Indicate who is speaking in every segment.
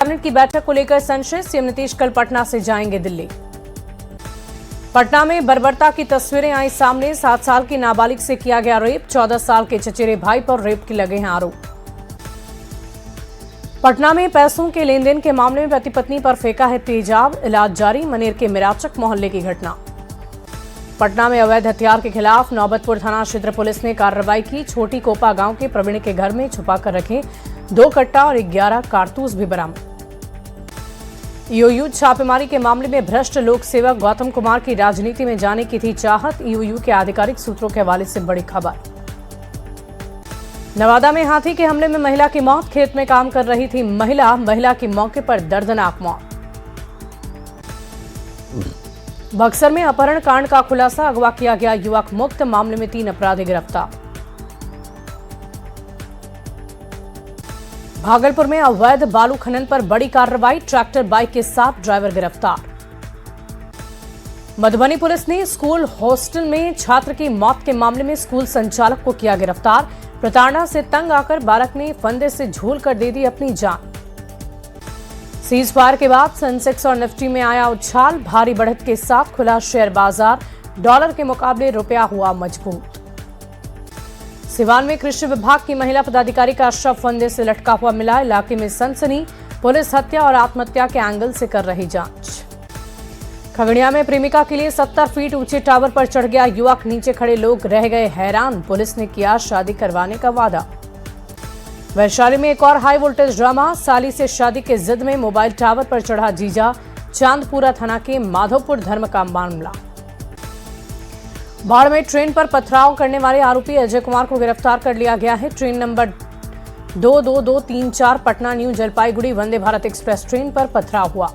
Speaker 1: Cabinet की बैठक को लेकर संशय, सीएम नीतीश कल पटना से जाएंगे दिल्ली। पटना में बर्बरता की तस्वीरें आई सामने। 7 साल की नाबालिग से किया गया रेप, 14 साल के चचेरे भाई पर रेप के लगे हैं आरोप। पटना में पैसों के लेन देन के मामले में पति पत्नी पर फेंका है तेजाब, इलाज जारी। मनेर के मिराचक मोहल्ले की घटना। पटना में अवैध हथियार के खिलाफ नौबतपुर थाना क्षेत्र पुलिस ने कार्रवाई की। छोटी कोपा गांव के प्रवीण के घर में छुपाकर रखे 2 कट्टा और 11 कारतूस भी बरामद। ईओयू छापेमारी के मामले में भ्रष्ट लोक सेवक गौतम कुमार की राजनीति में जाने की थी चाहत। ईओयू के आधिकारिक सूत्रों के हवाले से बड़ी खबर। नवादा में हाथी के हमले में महिला की मौत। खेत में काम कर रही थी महिला की मौके पर दर्दनाक मौत। बक्सर में अपहरण कांड का खुलासा, अगवा किया गया युवक मुक्त। मामले में 3 अपराधी गिरफ्तार। भागलपुर में अवैध बालू खनन पर बड़ी कार्रवाई, ट्रैक्टर बाइक के साथ ड्राइवर गिरफ्तार। मधुबनी पुलिस ने स्कूल हॉस्टल में छात्र की मौत के मामले में स्कूल संचालक को किया गिरफ्तार। प्रताड़ना से तंग आकर बालक ने फंदे से झूल कर दे दी अपनी जान। सीज फायर के बाद सेंसेक्स और निफ्टी में आया उछाल, भारी बढ़त के साथ खुला शेयर बाजार। डॉलर के मुकाबले रुपया हुआ मजबूत। सिवान में कृषि विभाग की महिला पदाधिकारी का शव फंदे से लटका हुआ मिला। इलाके में सनसनी, पुलिस हत्या और आत्महत्या के एंगल से कर रही जांच। खगड़िया में प्रेमिका के लिए 70 फीट ऊंचे टावर पर चढ़ गया युवक, नीचे खड़े लोग रह गए हैरान। पुलिस ने किया शादी करवाने का वादा। वैशाली में एक और हाई वोल्टेज ड्रामा, साली से शादी के जिद में मोबाइल टावर पर चढ़ा जीजा। चांदपुरा थाना के माधोपुर धर्म का मामला। बाढ़ में ट्रेन पर पथराव करने वाले आरोपी अजय कुमार को गिरफ्तार कर लिया गया है। Train number 22234 Patna new Jalpaiguri Vande Bharat express train पर पथराव हुआ।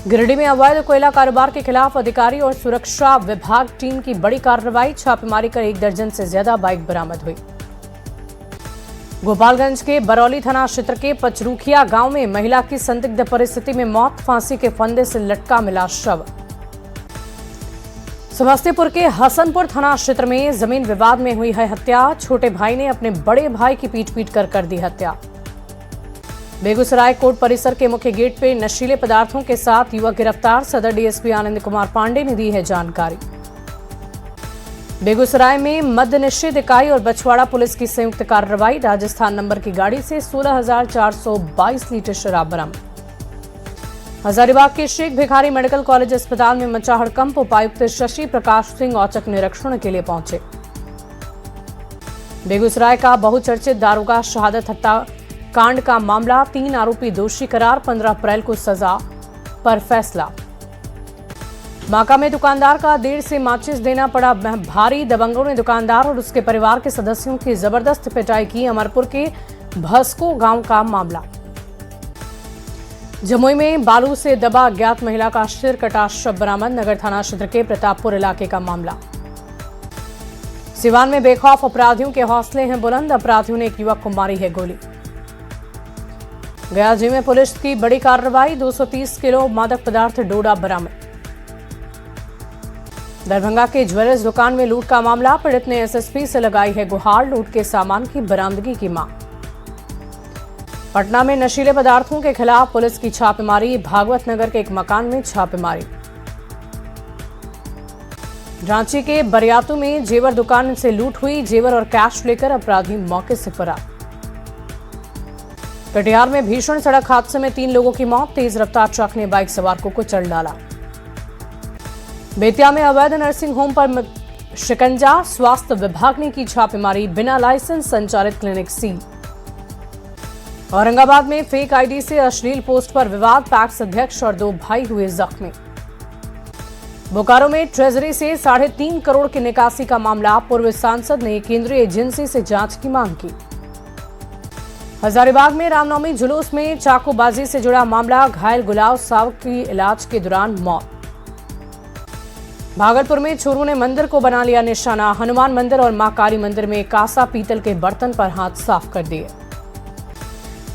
Speaker 1: गिरिडीह में अवैध कोयला कारोबार के खिलाफ अधिकारी और सुरक्षा विभाग टीम की बड़ी कार्रवाई, छापेमारी कर 1 दर्जन से ज्यादा बाइक बरामद हुई। गोपालगंज के बरौली थाना क्षेत्र के पचरूखिया गांव में महिला की संदिग्ध परिस्थिति में मौत, फांसी के फंदे से लटका मिला शव। समस्तीपुर के हसनपुर थाना क्षेत्र में जमीन विवाद में हुई है हत्या। छोटे भाई ने अपने बड़े भाई की पीट कर दी हत्या। बेगूसराय कोर्ट परिसर के मुख्य गेट पे नशीले पदार्थों के साथ युवक गिरफ्तार। सदर डीएसपी आनंद कुमार पांडे ने दी है जानकारी। बेगूसराय में मद्य निषेध इकाई और बछवाड़ा पुलिस की संयुक्त कार्रवाई। राजस्थान नंबर की गाड़ी से 16,422 लीटर शराब बरामद। हजारीबाग के शेख भिखारी मेडिकल कॉलेज अस्पताल में मचा हड़कंप। उपायुक्त शशि प्रकाश सिंह औचक निरीक्षण के लिए पहुंचे। बेगूसराय का बहुचर्चित दारोगा शहादत हत्या कांड का मामला, 3 आरोपी दोषी करार। 15 अप्रैल को सजा पर फैसला। बांका में दुकानदार का देर से माचिस देना पड़ा भारी। दबंगों ने दुकानदार और उसके परिवार के सदस्यों की जबरदस्त पिटाई की। अमरपुर के भस्को गांव का मामला। जमुई में बालू से दबा अज्ञात महिला का सिर कटा शव बरामद। नगर थाना क्षेत्र के प्रतापपुर इलाके का मामला। सिवान में बेखौफ अपराधियों के हौसले हैं बुलंद। अपराधियों ने एक युवक को मारी है गोली। गया जिले में पुलिस की बड़ी कार्रवाई, 230 किलो मादक पदार्थ डोडा बरामद। दरभंगा के ज्वेलर्स दुकान में लूट का मामला। पीड़ित ने एसएसपी से लगाई है गुहार। लूट के सामान की बरामदगी की मांग। पटना में नशीले पदार्थों के खिलाफ पुलिस की छापेमारी। भागवत नगर के एक मकान में छापेमारी। रांची के बरियातू में जेवर दुकान से लूट हुई। जेवर और कैश लेकर अपराधी मौके से फरार। कटिहार में भीषण सड़क हादसे में 3 लोगों की मौत। तेज रफ्तार ट्रक ने बाइक सवार को कुचल डाला। बेतिया में अवैध नर्सिंग होम पर शिकंजा। स्वास्थ्य विभाग ने की छापेमारी। बिना लाइसेंस संचालित क्लिनिक सील। औरंगाबाद में फेक आईडी से अश्लील पोस्ट पर विवाद। पैक्स अध्यक्ष और 2 भाई हुए जख्मी। बोकारो में ट्रेजरी से 3.5 करोड़ की निकासी का मामला। पूर्व सांसद ने केंद्रीय एजेंसी से जांच की मांग की। हजारीबाग में रामनवमी जुलूस में चाकूबाजी से जुड़ा मामला। घायल गुलाब साव की इलाज के दौरान मौत। भागलपुर में चोरों ने मंदिर को बना लिया निशाना। हनुमान मंदिर और मां काली मंदिर में कांसा पीतल के बर्तन पर हाथ साफ कर दिए।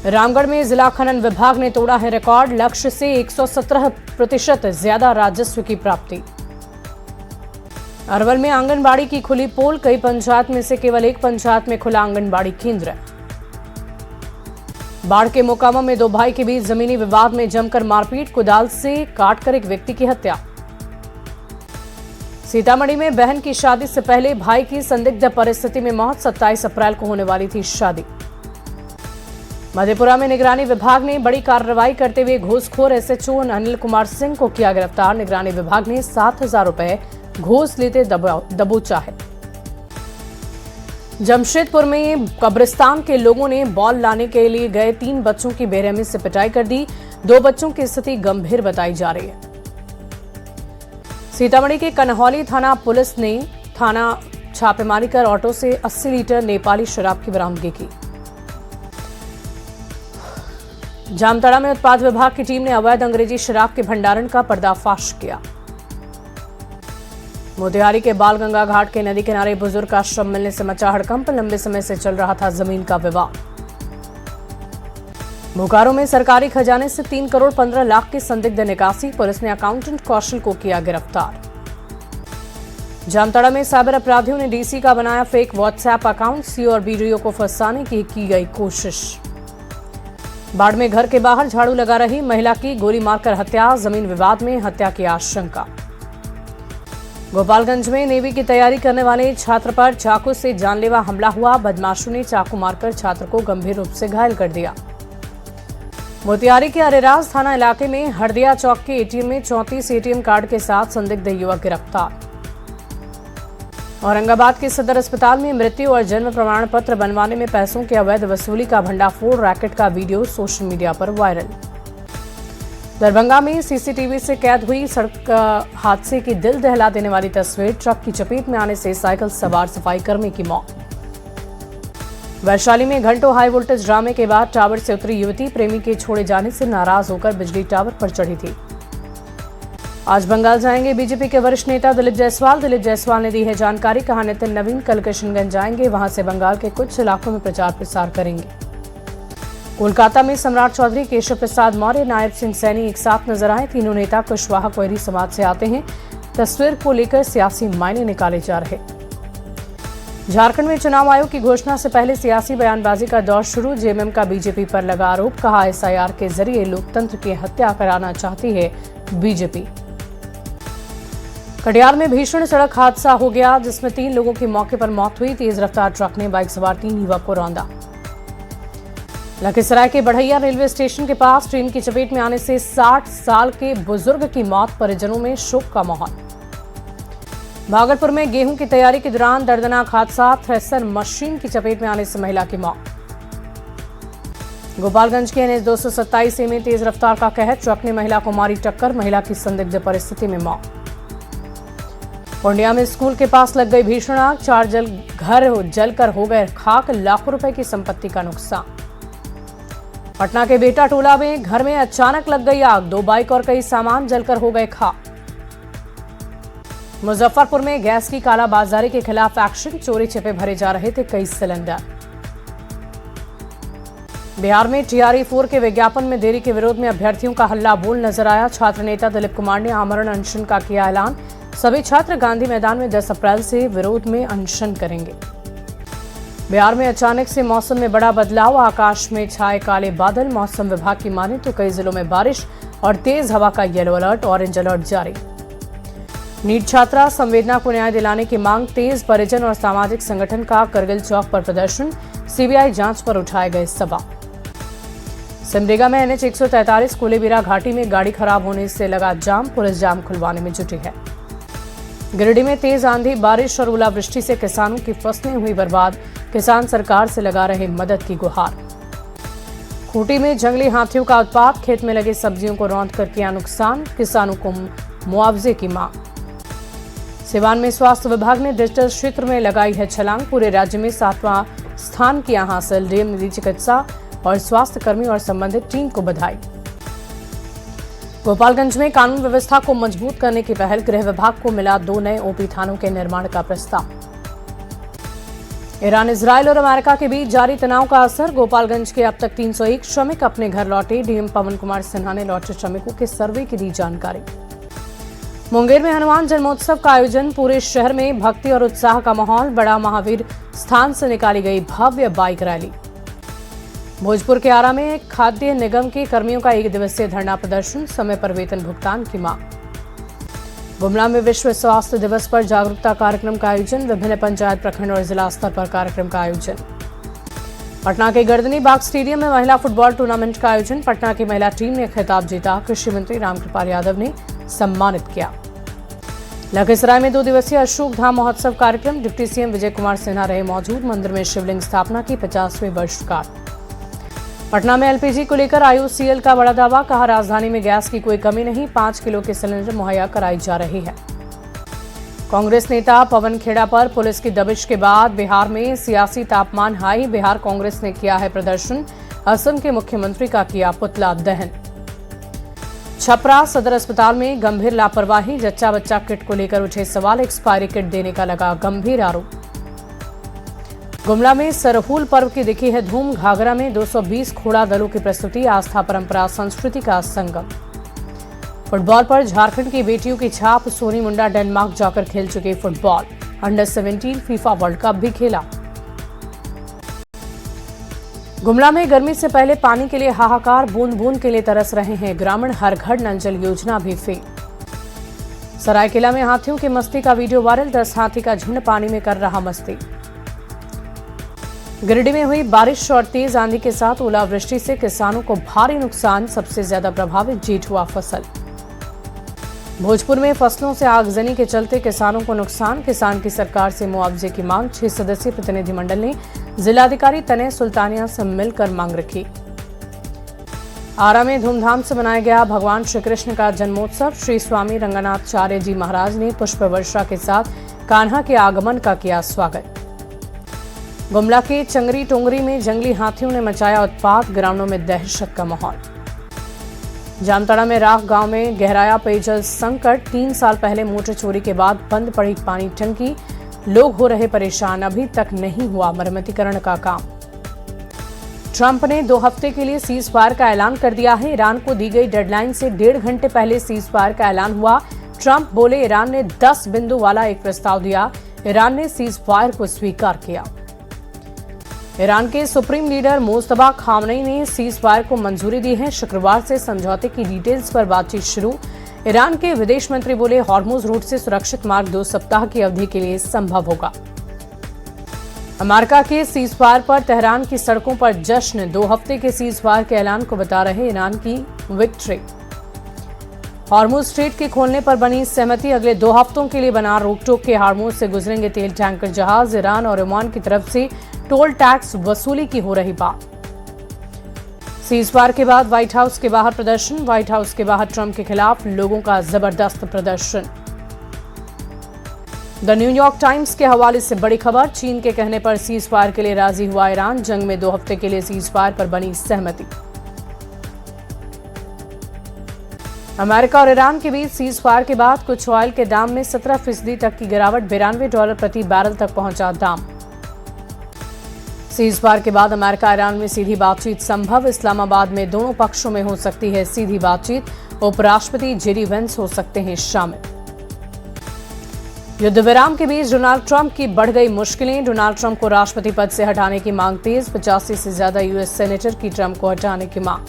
Speaker 1: रामगढ़ में जिला खनन विभाग ने तोड़ा है रिकॉर्ड। लक्ष्य से 117% ज्यादा राजस्व की प्राप्ति। अरवल में आंगनबाड़ी की खुली पोल। कई पंचायत में से केवल एक पंचायत में खुला आंगनबाड़ी केंद्र। बाढ़ के मोकामा में दो भाई के बीच जमीनी विवाद में जमकर मारपीट, कुदाल से काटकर एक व्यक्ति की हत्या। सीतामढ़ी में बहन की शादी से पहले भाई की संदिग्ध परिस्थिति में मौत, 27 अप्रैल को होने वाली थी शादी। मधेपुरा में निगरानी विभाग ने बड़ी कार्रवाई करते हुए घूसखोर एसएचओ अनिल कुमार सिंह को किया गिरफ्तार। निगरानी विभाग ने 7,000 रुपए घूस लेते दबोचा है। जमशेदपुर में कब्रिस्तान के लोगों ने बॉल लाने के लिए गए 3 बच्चों की बेरहमी से पिटाई कर दी। 2 बच्चों की स्थिति गंभीर बताई जा रही है। सीतामढ़ी के कन्हौली थाना पुलिस ने थाना छापेमारी कर ऑटो से 80 लीटर नेपाली शराब की बरामदगी की। जामताड़ा में उत्पाद विभाग की टीम ने अवैध अंग्रेजी शराब के भंडारण का पर्दाफाश किया। मोतिहारी के बालगंगा घाट के नदी किनारे बुजुर्ग का शव मिलने से मचा हड़कंप, लंबे समय से चल रहा था जमीन का विवाद। बोकारो में सरकारी खजाने से 3 करोड़ 15 लाख की संदिग्ध निकासी, पुलिस ने अकाउंटेंट कौशल को किया गिरफ्तार। जामताड़ा में साइबर अपराधियों ने डीसी का बनाया फेक व्हाट्सएप अकाउंट, सीओ और बीडीओ को फंसाने की गई कोशिश। बाढ़ में घर के बाहर झाड़ू लगा रही महिला की गोली मारकर हत्या, जमीन विवाद में हत्या की आशंका। गोपालगंज में नेवी की तैयारी करने वाले छात्र पर चाकू से जानलेवा हमला हुआ, बदमाशों ने चाकू मारकर छात्र को गंभीर रूप से घायल कर दिया। मोतिहारी के अरेराज थाना इलाके में हरदिया चौक के एटीएम में 34 एटीएम कार्ड के साथ संदिग्ध युवक गिरफ्तार। औरंगाबाद के सदर अस्पताल में मृत्यु और जन्म प्रमाण पत्र बनवाने में पैसों की अवैध वसूली का भंडाफोड़ रैकेट का वीडियो सोशल मीडिया पर वायरल। दरभंगा में सीसीटीवी से कैद हुई सड़क हादसे की दिल दहला देने वाली तस्वीर, ट्रक की चपेट में आने से साइकिल सवार सफाई कर्मी की मौत। वैशाली में घंटों हाई वोल्टेज ड्रामे के बाद टावर से उतरी युवती, प्रेमी के छोड़े जाने से नाराज होकर बिजली टावर पर चढ़ी थी। आज बंगाल जाएंगे बीजेपी के वरिष्ठ नेता दिलीप जायसवाल। दिलीप जायसवाल ने दी है जानकारी, कहा नितिन नवीन कल किशनगंज जाएंगे, वहां से बंगाल के कुछ इलाकों में प्रचार प्रसार करेंगे। कोलकाता में सम्राट चौधरी, केशव प्रसाद मौर्य, नायब सिंह सैनी एक साथ नजर आए। तीनों नेता कुशवाहा कोयरी समाज से आते हैं। तस्वीर को लेकर सियासी मायने निकाले जा रहे। झारखंड में चुनाव आयोग की घोषणा से पहले सियासी बयानबाजी का दौर शुरू, जेएमएम का बीजेपी पर लगा आरोप, कहा एसआईआर के जरिए लोकतंत्र की हत्या कराना चाहती है बीजेपी। कटिहार में भीषण सड़क हादसा हो गया, जिसमें 3 लोगों की मौके पर मौत हुई। तेज रफ्तार ट्रक ने बाइक सवार 3 युवक को रौंदा। लखीसराय के बढ़ैया रेलवे स्टेशन के पास ट्रेन की चपेट में आने से 60 साल के बुजुर्ग की मौत, परिजनों में शोक का माहौल। भागलपुर में गेहूं की तैयारी के दौरान दर्दनाक हादसा, थ्रेसर मशीन की चपेट में आने से महिला की मौत। गोपालगंज के एनएच 227 में तेज रफ्तार का कहर, ट्रक ने महिला को मारी टक्कर, महिला की संदिग्ध परिस्थिति में मौत। पूर्णिया में स्कूल के पास लग गई भीषण आग, 4 घर जलकर हो गए खाक, लाखों रुपए की संपत्ति का नुकसान। पटना के बेटा टोला में घर में अचानक लग गई आग, 2 बाइक और कई सामान जलकर हो गए खाक। मुजफ्फरपुर में गैस की कालाबाजारी के खिलाफ एक्शन, चोरी छिपे भरे जा रहे थे कई सिलेंडर। बिहार में टीआरई 4 के विज्ञापन में देरी के विरोध में अभ्यर्थियों का हल्ला बोल नजर आया। छात्र नेता दिलीप कुमार ने आमरण अनशन का किया ऐलान, सभी छात्र गांधी मैदान में 10 अप्रैल से विरोध में अनशन करेंगे। बिहार में अचानक से मौसम में बड़ा बदलाव, आकाश में छाए काले बादल। मौसम विभाग की माने तो कई जिलों में बारिश और तेज हवा का येलो अलर्ट, ऑरेंज अलर्ट जारी। नीट छात्रा संवेदना को न्याय दिलाने की मांग तेज, परिजन और सामाजिक संगठन का करगिल चौक पर प्रदर्शन, सीबीआई जांच पर उठाए गए सवाल। सिमडेगा में एनएच 143 कोलेबिरा घाटी में गाड़ी खराब होने से लगा जाम, पुलिस जाम खुलवाने में जुटी है। गिरिडीह में तेज आंधी, बारिश और ओलावृष्टि से किसानों की फसलें हुई बर्बाद, किसान सरकार से लगा रहे मदद की गुहार। खूंटी में जंगली हाथियों का उत्पात, खेत में लगे सब्जियों को रौंद कर किया नुकसान, किसानों को मुआवजे की मांग। सिवान में स्वास्थ्य विभाग ने डिजिटल क्षेत्र में लगाई है छलांग, पूरे राज्य में 7वां स्थान किया हासिल, डीएम ने दी चिकित्सा और स्वास्थ्य कर्मी और संबंधित टीम को बधाई। गोपालगंज में कानून व्यवस्था को मजबूत करने की पहल, गृह विभाग को मिला 2 नए ओपी थानों के निर्माण का प्रस्ताव। ईरान, इजरायल और अमेरिका के बीच जारी तनाव का असर, गोपालगंज के अब तक 301 श्रमिक अपने घर लौटे, डीएम पवन कुमार सिन्हा ने लौटे श्रमिकों के सर्वे की दी जानकारी। मुंगेर में हनुमान जन्मोत्सव का आयोजन, पूरे शहर में भक्ति और उत्साह का माहौल, बड़ा महावीर स्थान से निकाली गई भव्य बाइक रैली। भोजपुर के आरा में खाद्य निगम के कर्मियों का 1 दिवसीय धरना प्रदर्शन, समय पर वेतन भुगतान की मांग। गुमला में विश्व स्वास्थ्य दिवस पर जागरूकता कार्यक्रम का आयोजन, विभिन्न पंचायत, प्रखंड और जिला स्तर पर कार्यक्रम का आयोजन। पटना के गर्दनी बाग स्टेडियम में महिला फुटबॉल टूर्नामेंट का आयोजन, पटना की महिला टीम ने खिताब जीता, कृषि मंत्री रामकृपाल यादव ने सम्मानित किया। लखीसराय में 2 दिवसीय अशोक धाम महोत्सव कार्यक्रम, डिप्टी सीएम विजय कुमार सिन्हा रहे मौजूद, मंदिर में शिवलिंग स्थापना की 50वीं वर्षगांठ। पटना में एलपीजी को लेकर आईओसीएल का बड़ा दावा, कहा राजधानी में गैस की कोई कमी नहीं, 5 किलो के सिलेंडर मुहैया कराई जा रही है। कांग्रेस नेता पवन खेड़ा पर पुलिस की दबिश के बाद बिहार में सियासी तापमान हाई, बिहार कांग्रेस ने किया है प्रदर्शन, असम के मुख्यमंत्री का किया पुतला दहन। छपरा सदर अस्पताल में गंभीर लापरवाही, जच्चा बच्चा किट को लेकर उठे सवाल, एक्सपायरी किट देने का लगा गंभीर आरोप। गुमला में सरहूल पर्व की दिखी है धूम, घाघरा में 220 खोड़ा दलों की प्रस्तुति, आस्था परंपरा संस्कृति का संगम। फुटबॉल पर झारखंड की बेटियों की छाप, सोनी मुंडा डेनमार्क जाकर खेल चुके football, under 17 FIFA world cup भी खेला। गुमला में गर्मी से पहले पानी के लिए हाहाकार, बूंद बूंद के लिए तरस रहे हैं ग्रामीण, हर घर नल जल योजना भी फेल। सरायकेला में हाथियों की मस्ती का वीडियो वायरल, 10 हाथी का झुंड पानी में कर रहा मस्ती। गिरिडीह में हुई बारिश और तेज आंधी के साथ ओलावृष्टि से किसानों को भारी नुकसान, सबसे ज्यादा प्रभावित जेठुआ फसल। भोजपुर में फसलों से आगजनी के चलते किसानों को नुकसान, किसान की सरकार से मुआवजे की मांग, 6 सदस्यीय प्रतिनिधिमंडल ने जिलाधिकारी तनय सुल्तानिया से मिलकर मांग रखी। आरा में धूमधाम से मनाया गया भगवान श्री कृष्ण का जन्मोत्सव, श्री स्वामी रंगनाथाचार्य जी महाराज ने पुष्प वर्षा के साथ कान्हा के आगमन का किया स्वागत। गुमला के चंगरी टोंगरी में जंगली हाथियों ने मचाया उत्पात, ग्रामीणों में दहशत का माहौल। जामताड़ा में राख गांव में गहराया पेयजल संकट, 3 साल पहले मोटर चोरी के बाद बंद पड़ी पानी टंकी, लोग हो रहे परेशान, अभी तक नहीं हुआ मरम्मतीकरण का काम। ट्रंप ने 2 हफ्ते के लिए सीज फायर का ऐलान कर दिया है, ईरान को दी गई डेडलाइन से 1.5 घंटे पहले सीज फायर का ऐलान हुआ। ट्रंप बोले ईरान ने 10 बिंदु वाला एक प्रस्ताव दिया, ईरान ने सीज फायर को स्वीकार किया। ईरान के सुप्रीम लीडर मुस्तफा खामनेई ने सीज फायर को मंजूरी दी है, शुक्रवार से समझौते की डिटेल्स पर बातचीत शुरू। ईरान के विदेश मंत्री बोले हॉर्मुज रूट से सुरक्षित मार्ग 2 सप्ताह की अवधि के लिए संभव होगा। अमेरिका के सीज फायर पर तेहरान की सड़कों पर जश्न, 2 हफ्ते के सीज फायर के ऐलान को बता रहे ईरान की विक्ट्री। हॉर्मुज स्ट्रेट के खोलने पर बनी सहमति, अगले 2 हफ्तों के लिए बना रोकटोक के हॉर्मुज से गुजरेंगे तेल टैंकर जहाज, ईरान और ओमान की तरफ से टोल टैक्स वसूली की हो रही बात। सीजफायर के बाद व्हाइट हाउस के बाहर प्रदर्शन, व्हाइट हाउस के बाहर ट्रंप के खिलाफ लोगों का जबरदस्त प्रदर्शन। द न्यूयॉर्क टाइम्स के हवाले से बड़ी खबर, चीन के कहने पर सीजफायर के लिए राजी हुआ ईरान, जंग में 2 हफ्ते के लिए सीजफायर पर बनी सहमति। अमेरिका और ईरान के बीच सीजफायर के बाद कुछ ऑयल के दाम में 17% तक की गिरावट, $92 प्रति बैरल तक पहुंचा दाम। सीजफायर के बाद अमेरिका ईरान में सीधी बातचीत संभव, इस्लामाबाद में दोनों पक्षों में हो सकती है सीधी बातचीत, उपराष्ट्रपति जेडी वेंस हो सकते हैं शामिल। युद्ध विराम के बीच डोनाल्ड ट्रंप की बढ़ गई मुश्किलें, डोनाल्ड ट्रंप को राष्ट्रपति पद से हटाने की मांग तेज, 85 से ज्यादा यूएस सेनेटर की ट्रंप को हटाने की मांग।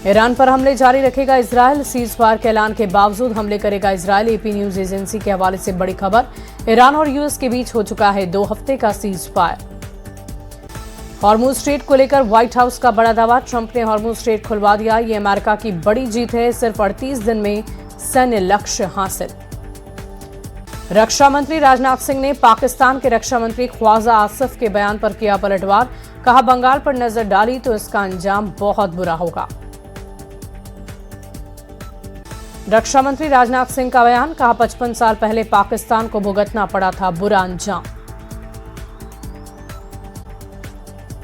Speaker 1: ईरान पर हमले जारी रखेगा इजरायल, सीजफायर के ऐलान के बावजूद हमले करेगा इजरायल, एपी न्यूज एजेंसी के हवाले से बड़ी खबर, ईरान और यूएस के बीच हो चुका है 2 हफ्ते का सीजफायर। हॉर्मुज स्ट्रेट को लेकर व्हाइट हाउस का बड़ा दावा, ट्रंप ने हॉर्मुज स्ट्रेट खुलवा दिया, ये अमेरिका की बड़ी जीत है, सिर्फ 38 दिन में सैन्य लक्ष्य हासिल। रक्षा मंत्री राजनाथ सिंह ने पाकिस्तान के रक्षा मंत्री ख्वाजा आसिफ के बयान पर किया पलटवार, कहा बंगाल पर नजर डाली तो इसका अंजाम बहुत बुरा होगा। रक्षा मंत्री राजनाथ सिंह का बयान, कहा 55 साल पहले पाकिस्तान को भुगतना पड़ा था बुरा अंजाम।